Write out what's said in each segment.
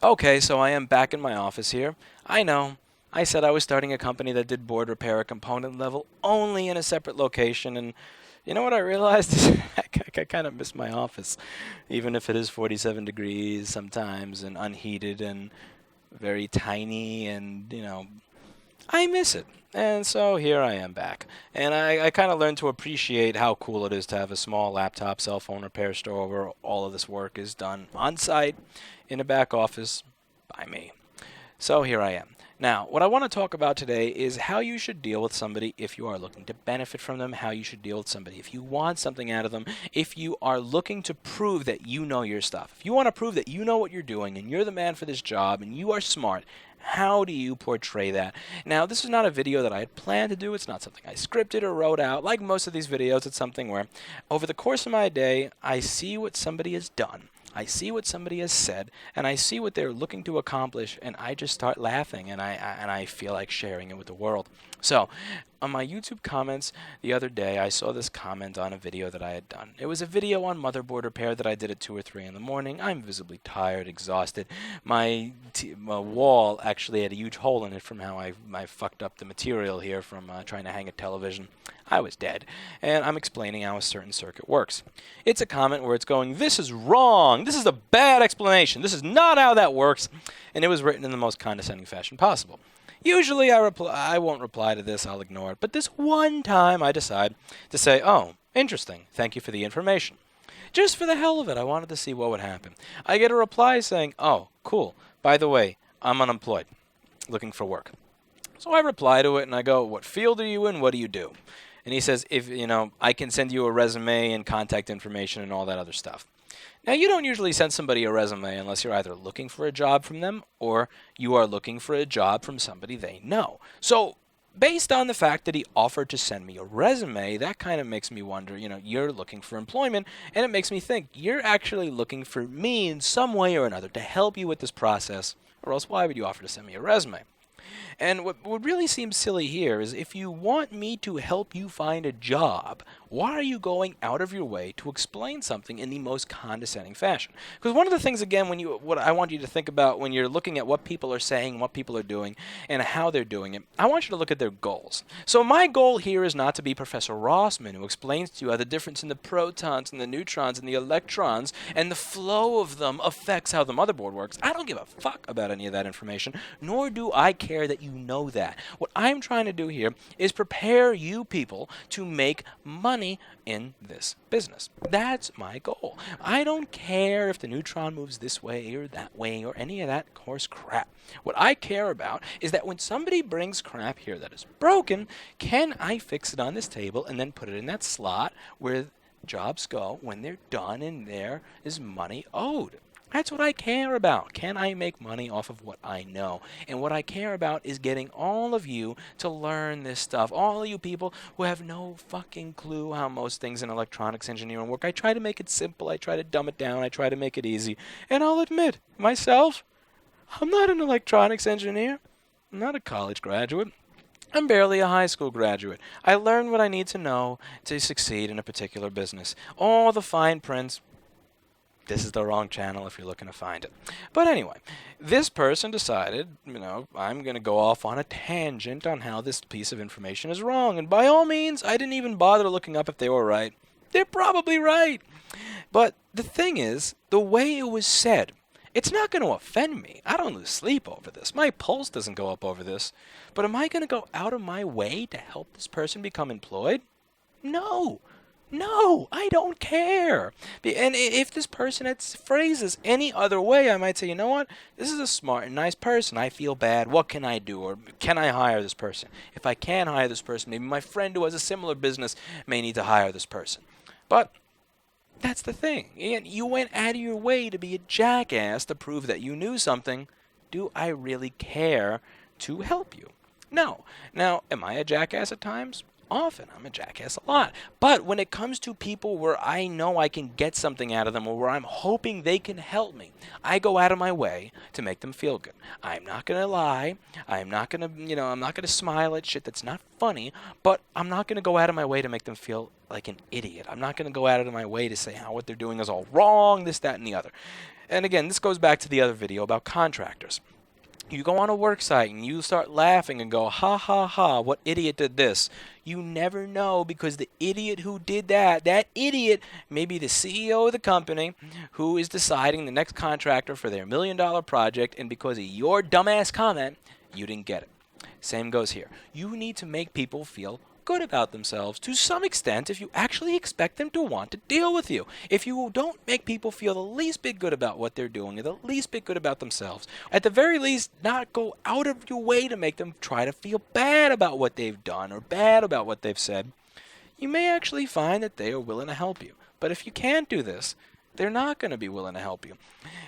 Okay, so I am back in my office here. I know. I said I was starting a company that did board repair at component level only in a separate location, and you know what I realized is I kind of miss my office, even if it is 47 degrees sometimes and unheated and very tiny, and I miss it. And so here I am back. And I kind of learned to appreciate how cool it is to have a small laptop cell phone repair store where all of this work is done on site in a back office by me. So here I am. Now, what I want to talk about today is how you should deal with somebody if you are looking to benefit from them, how you should deal with somebody if you want something out of them, if you are looking to prove that you know your stuff. If you want to prove that you know what you're doing and you're the man for this job and you are smart, how do you portray that? Now, this is not a video that I had planned to do. It's not something I scripted or wrote out. Like most of these videos, it's something where over the course of my day, I see what somebody has done. I see what somebody has said, and I see what they're looking to accomplish, and I just start laughing, and I feel like sharing it with the world. So, on my YouTube comments the other day, I saw this comment on a video that I had done. It was a video on motherboard repair that I did at 2 or 3 in the morning. I'm visibly tired, exhausted. My wall actually had a huge hole in it from how I fucked up the material here from trying to hang a television. I was dead, and I'm explaining how a certain circuit works. It's a comment where it's going, "This is wrong. This is a bad explanation. This is not how that works." And it was written in the most condescending fashion possible. Usually I won't reply to this, I'll ignore it. But this one time I decide to say, "Oh, interesting. Thank you for the information." Just for the hell of it, I wanted to see what would happen. I get a reply saying, "Oh, cool. By the way, I'm unemployed, looking for work." So I reply to it and I go, "What field are you in? What do you do?" And he says, "If I can send you a resume and contact information and all that other stuff." Now, you don't usually send somebody a resume unless you're either looking for a job from them or you are looking for a job from somebody they know. So, based on the fact that he offered to send me a resume, that kind of makes me wonder, you're looking for employment, and it makes me think you're actually looking for me in some way or another to help you with this process, or else why would you offer to send me a resume? And what really seems silly here is if you want me to help you find a job, why are you going out of your way to explain something in the most condescending fashion? Because one of the things, again, what I want you to think about when you're looking at what people are saying, what people are doing, and how they're doing it, I want you to look at their goals. So my goal here is not to be Professor Rossman, who explains to you how the difference in the protons and the neutrons and the electrons and the flow of them affects how the motherboard works. I don't give a fuck about any of that information, nor do I care that you know that. What I'm trying to do here is prepare you people to make money in this business. That's my goal. I don't care if the neutron moves this way or that way or any of that coarse crap. What I care about is that when somebody brings crap here that is broken, can I fix it on this table and then put it in that slot where jobs go when they're done and there is money owed? That's what I care about. Can I make money off of what I know? And what I care about is getting all of you to learn this stuff. All of you people who have no fucking clue how most things in electronics engineering work. I try to make it simple. I try to dumb it down. I try to make it easy. And I'll admit, myself, I'm not an electronics engineer. I'm not a college graduate. I'm barely a high school graduate. I learned what I need to know to succeed in a particular business. All the fine prints, this is the wrong channel if you're looking to find it. But anyway, this person decided, I'm going to go off on a tangent on how this piece of information is wrong. And by all means, I didn't even bother looking up if they were right. They're probably right. But the thing is, the way it was said, it's not going to offend me. I don't lose sleep over this. My pulse doesn't go up over this. But am I going to go out of my way to help this person become employed? No. No, I don't care. And if this person had phrases any other way, I might say, you know what? This is a smart and nice person. I feel bad. What can I do? Or can I hire this person? If I can hire this person, maybe my friend who has a similar business may need to hire this person. But that's the thing. You went out of your way to be a jackass to prove that you knew something. Do I really care to help you? No. Now, am I a jackass at times? Often. I'm a jackass a lot. But when it comes to people where I know I can get something out of them or where I'm hoping they can help me, I go out of my way to make them feel good. I'm not going to lie. I'm not going to, I'm not going to smile at shit that's not funny, but I'm not going to go out of my way to make them feel like an idiot. I'm not going to go out of my way to say how what they're doing is all wrong, this, that, and the other. And again, this goes back to the other video about contractors. You go on a work site and you start laughing and go, ha ha ha, what idiot did this? You never know, because the idiot who did that idiot may be the CEO of the company who is deciding the next contractor for their $1 million project, and because of your dumbass comment, you didn't get it. Same goes here. You need to make people feel good about themselves to some extent if you actually expect them to want to deal with you. If you don't make people feel the least bit good about what they're doing, or the least bit good about themselves, at the very least, not go out of your way to make them try to feel bad about what they've done or bad about what they've said, you may actually find that they are willing to help you. But if you can't do this, they're not going to be willing to help you.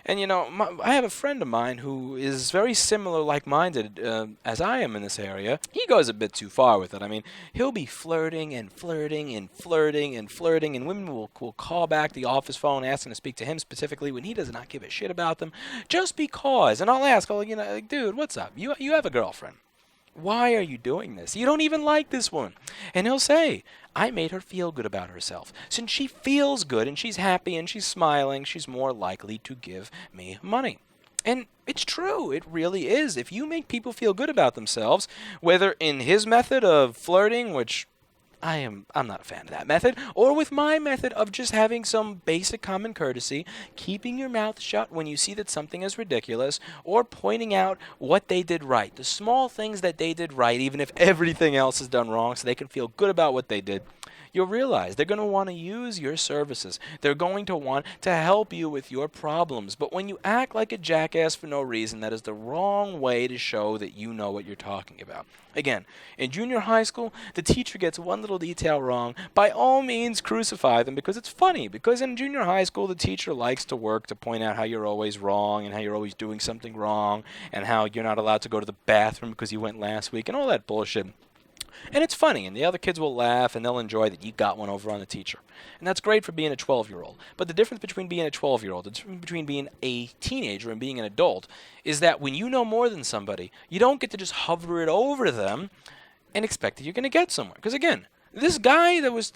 And I have a friend of mine who is very similar, like-minded as I am in this area. He goes a bit too far with it. I mean, he'll be flirting and flirting and flirting and flirting, and women will call back the office phone asking to speak to him specifically when he does not give a shit about them, just because. And I'll ask, dude, what's up? You have a girlfriend. Why are you doing this? You don't even like this one. And he'll say, I made her feel good about herself. Since she feels good and she's happy and she's smiling, she's more likely to give me money. And it's true. It really is. If you make people feel good about themselves, whether in his method of flirting, which I'm not a fan of that method, or with my method of just having some basic common courtesy, keeping your mouth shut when you see that something is ridiculous, or pointing out what they did right, the small things that they did right, even if everything else is done wrong, so they can feel good about what they did, you'll realize they're going to want to use your services. They're going to want to help you with your problems. But when you act like a jackass for no reason, that is the wrong way to show that you know what you're talking about. Again, in junior high school, the teacher gets one little detail wrong. By all means, crucify them, because it's funny. Because in junior high school, the teacher likes to work to point out how you're always wrong and how you're always doing something wrong and how you're not allowed to go to the bathroom because you went last week and all that bullshit. And it's funny, and the other kids will laugh, and they'll enjoy that you got one over on the teacher. And that's great for being a 12-year-old. But the difference between being a 12-year-old, the difference between being a teenager and being an adult, is that when you know more than somebody, you don't get to just hover it over them and expect that you're going to get somewhere. Because again, this guy that was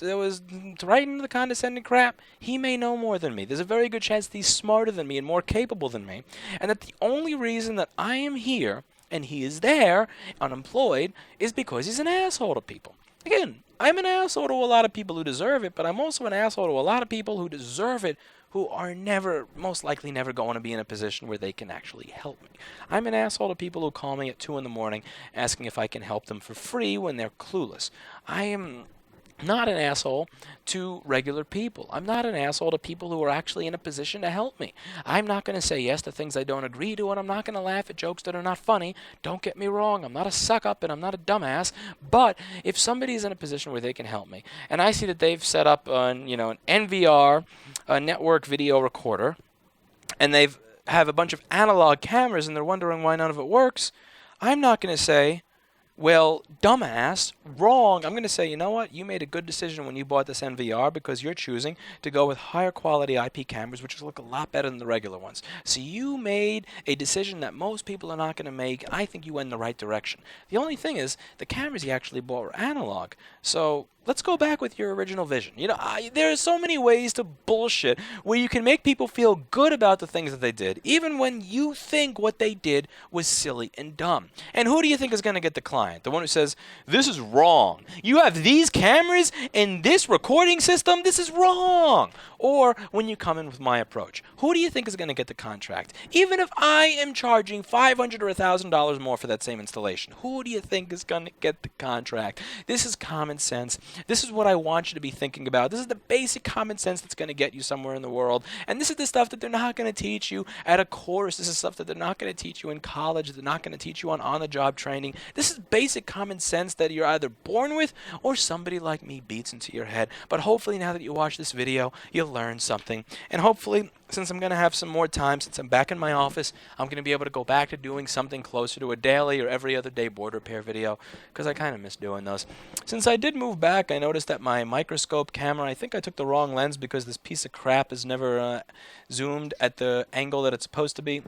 right into the condescending crap, he may know more than me. There's a very good chance that he's smarter than me and more capable than me, and that the only reason that I am here and he is there, unemployed, is because he's an asshole to people. Again, I'm an asshole to a lot of people who deserve it, but I'm also an asshole to a lot of people who deserve it who are most likely never going to be in a position where they can actually help me. I'm an asshole to people who call me at 2 in the morning asking if I can help them for free when they're clueless. I am not an asshole to regular people. I'm not an asshole to people who are actually in a position to help me. I'm not going to say yes to things I don't agree to, and I'm not going to laugh at jokes that are not funny. Don't get me wrong. I'm not a suck-up, and I'm not a dumbass. But if somebody's in a position where they can help me, and I see that they've set up an NVR, a network video recorder, and they have a bunch of analog cameras, and they're wondering why none of it works, I'm not going to say, well, dumbass, wrong. I'm going to say, you know what? You made a good decision when you bought this NVR because you're choosing to go with higher quality IP cameras, which look a lot better than the regular ones. So you made a decision that most people are not going to make, and I think you went in the right direction. The only thing is, the cameras you actually bought were analog. So let's go back with your original vision. There are so many ways to bullshit where you can make people feel good about the things that they did, even when you think what they did was silly and dumb. And who do you think is going to get the client? The one who says, this is wrong. You have these cameras and this recording system? This is wrong. Or when you come in with my approach, who do you think is going to get the contract? Even if I am charging $500 or $1,000 more for that same installation, who do you think is going to get the contract? This is common sense. This is what I want you to be thinking about. This is the basic common sense that's going to get you somewhere in the world. And this is the stuff that they're not going to teach you at a course. This is stuff that they're not going to teach you in college. They're not going to teach you on-the-job training. This is basic common sense that you're either born with or somebody like me beats into your head. But hopefully now that you watch this video, you'll learn something. And hopefully, since I'm going to have some more time, since I'm back in my office, I'm going to be able to go back to doing something closer to a daily or every other day board repair video, because I kind of miss doing those. Since I did move back, I noticed that my microscope camera, I think I took the wrong lens because this piece of crap is never zoomed at the angle that it's supposed to be.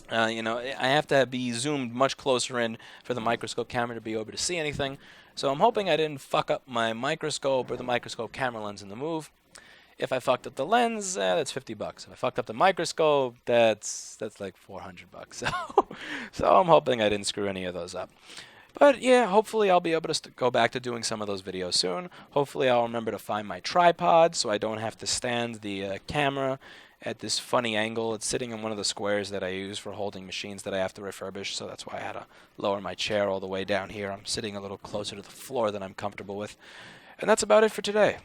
I have to be zoomed much closer in for the microscope camera to be able to see anything. So I'm hoping I didn't fuck up my microscope or the microscope camera lens in the move. If I fucked up the lens, that's $50. If I fucked up the microscope, that's like $400. So I'm hoping I didn't screw any of those up. But yeah, hopefully I'll be able to go back to doing some of those videos soon. Hopefully I'll remember to find my tripod so I don't have to stand the camera at this funny angle. It's sitting in one of the squares that I use for holding machines that I have to refurbish, so that's why I had to lower my chair all the way down here. I'm sitting a little closer to the floor than I'm comfortable with. And that's about it for today.